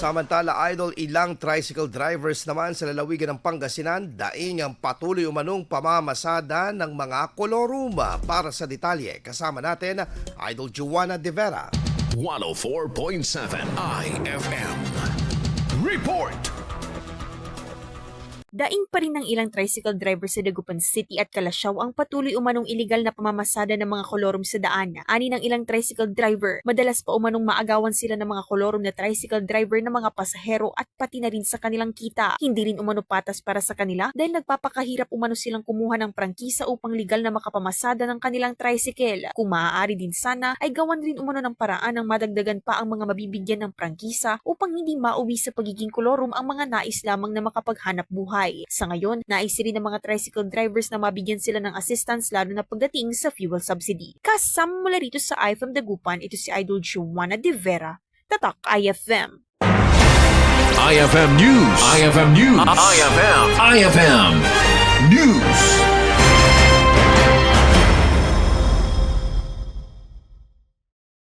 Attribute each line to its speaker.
Speaker 1: Samantala, idol, ilang tricycle drivers naman sa lalawigan ng Pangasinan, daing ang patuloy umanong pamamasada ng mga Kolorum. Para sa detalye, kasama natin, Idol Joanna De Vera.
Speaker 2: 104.7 IFM. Report!
Speaker 3: Daing pa rin ng ilang tricycle driver sa Dagupan City at Kalasyaw ang patuloy umanong iligal na pamamasada ng mga Kolorum sa daan. Ani ng ilang tricycle driver, madalas pa umanong maagawan sila ng mga Kolorum na tricycle driver na mga pasahero at pati na rin sa kanilang kita. Hindi rin umano patas para sa kanila dahil nagpapakahirap umano silang kumuha ng prangkisa upang legal na makapamasada ng kanilang tricycle. Kung maaari din sana ay gawan rin umano ng paraan ng madagdagan pa ang mga mabibigyan ng prangkisa upang hindi mauwi sa pagiging Kolorum ang mga nais lamang na makapaghanap buhay. Sa ngayon, nais rin ng mga tricycle drivers na mabigyan sila ng assistance lalo na pagdating sa fuel subsidy. Kasama mula rito sa IFM Dagupan, ito si Idol Joanna De Vera, Tatak IFM.
Speaker 2: IFM News. IFM News. IFM.